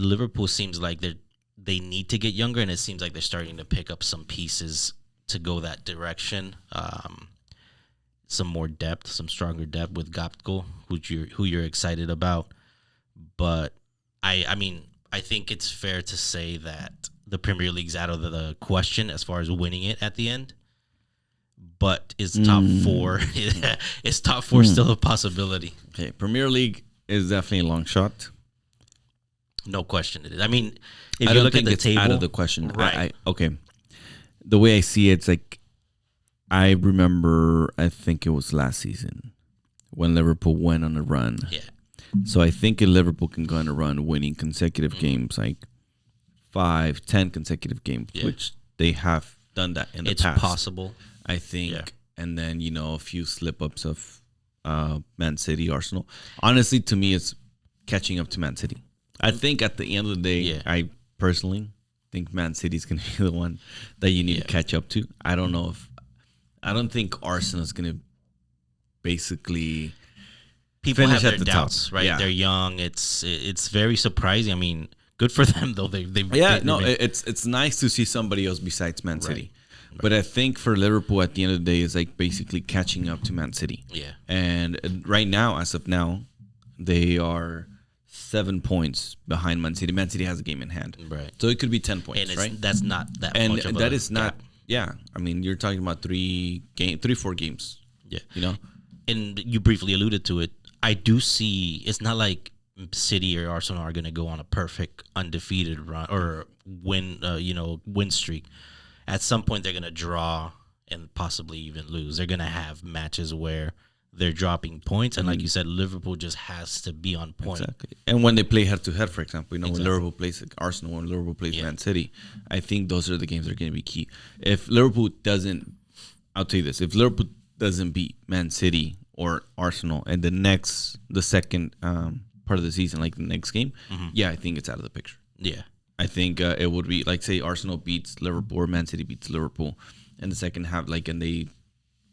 Liverpool seems like they need to get younger, and it seems like they're starting to pick up some pieces to go that direction. Some more depth, some stronger depth with Gapco, who you're excited about. But I mean, I think it's fair to say that the Premier League's out of the question as far as winning it at the end. But is top four is top four still a possibility? Okay, Premier League is definitely a long shot. No question it is. I mean, if I you don't look think at the it's table, out of the question. right? Okay, the way I see it, it's like I remember. I think it was last season when Liverpool went on a run. Yeah. So I think if Liverpool can go on a run, winning consecutive games, like 5-10 consecutive games, which they have done that in the past. It's possible. I think, and then a few slip-ups of Man City, Arsenal. Honestly, to me, it's catching up to Man City. I think at the end of the day, I personally think Man City's going to be the one that you need to catch up to. I don't think Arsenal's going to basically people finish have at their the doubts, top. right? Yeah. They're young. It's very surprising. I mean, good for them though. It's nice to see somebody else besides Man City. Right. But I think for Liverpool at the end of the day is like basically catching up to Man City. Yeah. And right now, as of now, they are 7 points behind Man City. Man City has a game in hand. Right. So it could be 10 points, and right? That's not that and much of that a is not gap. Yeah. I mean, you're talking about 4 games. Yeah. And you briefly alluded to it. I do see it's not like City or Arsenal are going to go on a perfect undefeated run or win streak. At some point, they're going to draw and possibly even lose. They're going to have matches where they're dropping points. And like you said, Liverpool just has to be on point. Exactly. And when they play head-to-head, for example, when Liverpool plays Arsenal, when Liverpool plays Man City, I think those are the games that are going to be key. If Liverpool doesn't, I'll tell you this, if Liverpool doesn't beat Man City or Arsenal in the second part of the season, like the next game, I think it's out of the picture. Yeah. I think it would be like, say, Arsenal beats Liverpool or Man City beats Liverpool in the second half, and they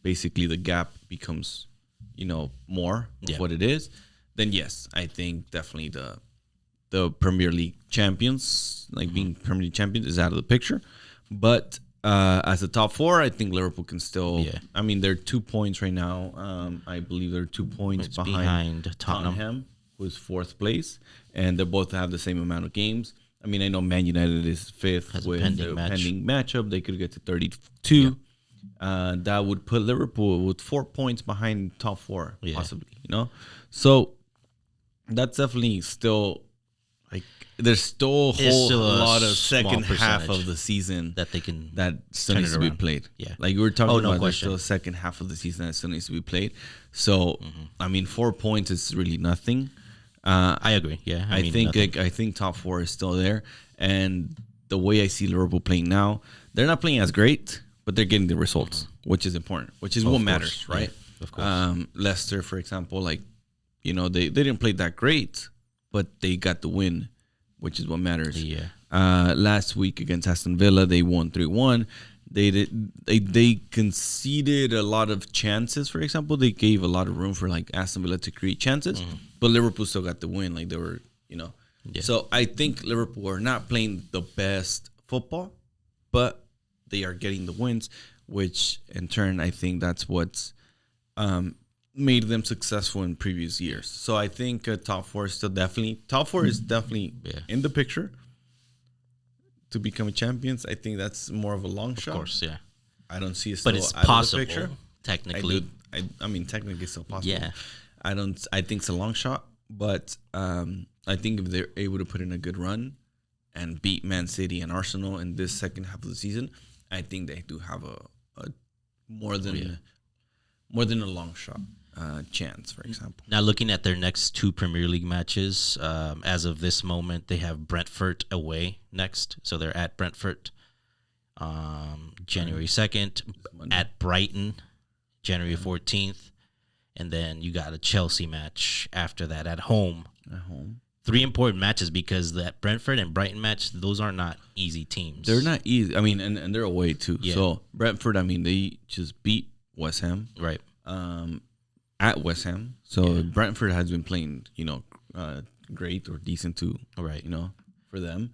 basically the gap becomes, more of what it is. Then yes, I think definitely the Premier League champions, like being Premier League champions, is out of the picture. But as a top four, I think Liverpool can still. Yeah. I mean, they're 2 points right now. I believe they're 2 points behind Tottenham, who's fourth place, and they both have the same amount of games. I mean, I know Man United is fifth with the pending matchup. They could get to 32. Yeah. That would put Liverpool with 4 points behind top four, possibly. So that's definitely still there's still a lot of second half of the season that they can that still needs to be played. Yeah, like we were talking about, there's still a second half of the season that still needs to be played. So I mean, 4 points is really nothing. I agree. Yeah, I think top four is still there, and the way I see Liverpool playing now, they're not playing as great, but they're getting the results, which is important, which is what matters, right? Yeah, of course. Leicester, for example, they didn't play that great, but they got the win, which is what matters. Yeah. Last week against Aston Villa, they won 3-1. They conceded a lot of chances. For example, they gave a lot of room for Aston Villa to create chances, but Liverpool still got the win. They were, Yeah. So I think Liverpool are not playing the best football, but they are getting the wins, which in turn I think that's what's made them successful in previous years. So I think top four is definitely in the picture to become champions. I think that's more of a long shot. Of course, yeah. I don't see it still but it's out possible, of the picture. Technically. I mean, technically it's still possible. Yeah. I think it's a long shot, but I think if they're able to put in a good run and beat Man City and Arsenal in this second half of the season, I think they do have a more than a long shot chance, for example. Now, looking at their next 2 Premier League matches, as of this moment, they have Brentford away next. So they're at Brentford January 2nd, at Brighton January 14th, and then you got a Chelsea match after that at home. 3 important matches because that Brentford and Brighton match, those are not easy teams. They're not easy. I mean, and they're away too. Yeah. So Brentford, I mean, they just beat West Ham. Right. At West Ham. So Brentford has been playing, great or decent too. Right. For for them.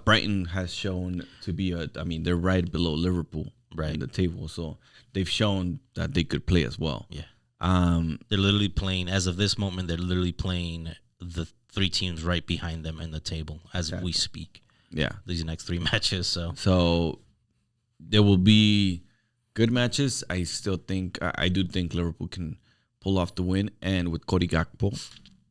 Brighton has shown to be they're right below Liverpool in the table, so they've shown that they could play as well. Yeah. They're literally playing, as of this moment, they're literally playing the 3 teams right behind them in the table as we speak. Yeah. These next 3 matches. So there will be good matches. I still think, I do think Liverpool can pull off the win. And with Cody Gakpo,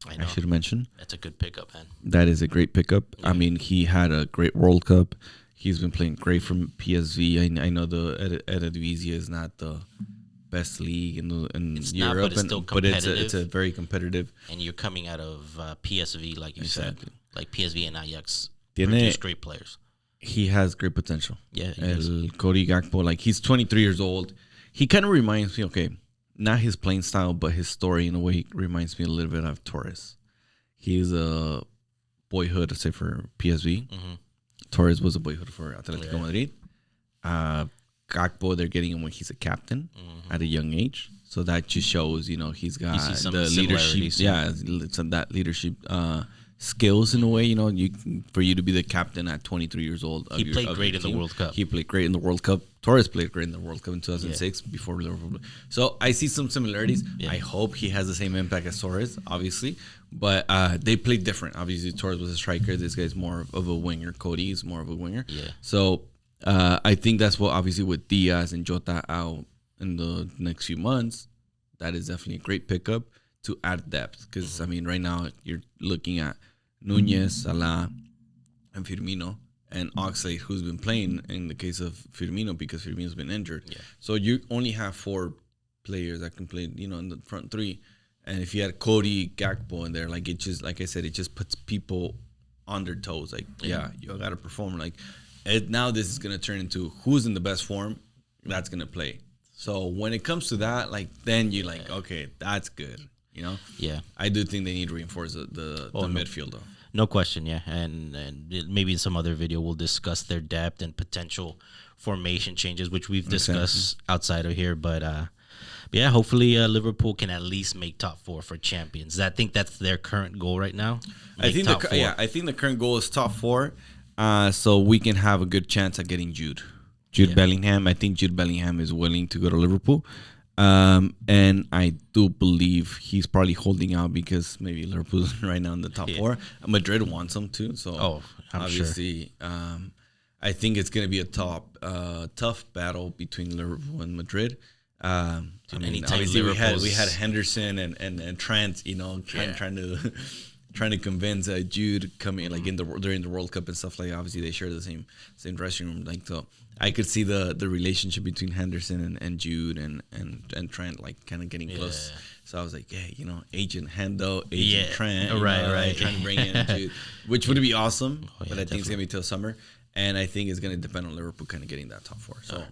I should mention. That's a good pickup, man. That is a great pickup. Yeah. I mean, he had a great World Cup. He's been playing great from PSV. I know the Eredivisie is not the best league in Europe, but it's still competitive. But it's a very competitive. And you're coming out of PSV, like you said, like PSV and Ajax. Tiene produce great players. He has great potential. Yeah, Cody Gakpo, like he's 23 years old. He kind of reminds me, okay, not his playing style, but his story in a way reminds me a little bit of Torres. He's a boyhood, let's say, for PSV. Mm-hmm. Torres was a boyhood for Atletico Madrid. Gakpo, they're getting him when he's a captain at a young age. So that just shows, he's got the leadership. Yeah, some that leadership skills in a way, for you to be the captain at 23 years old. He played great in the World Cup. He played great in the World Cup. Torres played great in the World Cup in 2006 before Liverpool. So I see some similarities. Yeah. I hope he has the same impact as Torres, obviously. But they played different. Obviously, Torres was a striker. This guy's more of a winger. Cody is more of a winger. Yeah. So I think that's what, obviously, with Diaz and Jota out in the next few months, that is definitely a great pickup to add depth. Because, right now you're looking at Nunez, Salah, and Firmino, and Oxlade, who's been playing in the case of Firmino because Firmino's been injured. Yeah. So you only have 4 players that can play, in the front 3. And if you had Cody Gakpo in there, like it just puts people on their toes. Like, you got to perform. Like, now this is going to turn into who's in the best form, that's going to play. So when it comes to that, like, then you're like, okay, that's good. Yeah. I do think they need to reinforce the midfield, though. No question, yeah. And maybe in some other video we'll discuss their depth and potential formation changes, which we've discussed outside of here. But yeah, hopefully Liverpool can at least make top 4 for champions. I think that's their current goal right now. I think the current goal is top 4, so we can have a good chance at getting Jude Bellingham. I think Jude Bellingham is willing to go to Liverpool. And I do believe he's probably holding out because maybe Liverpool's right now in the top 4. Madrid wants him too, so obviously, I think it's going to be a tough battle between Liverpool and Madrid. Obviously we had Henderson and Trent, trying to convince Jude coming like during the World Cup and stuff like that. Obviously they share the same dressing room, like, so I could see the relationship between Henderson and Jude and Trent like kind of getting close. So I was like, Agent Hendo, Agent Trent, right, trying to bring in Jude, which would be awesome. But I think it's gonna be till summer, and I think it's gonna depend on Liverpool kind of getting that top 4. So.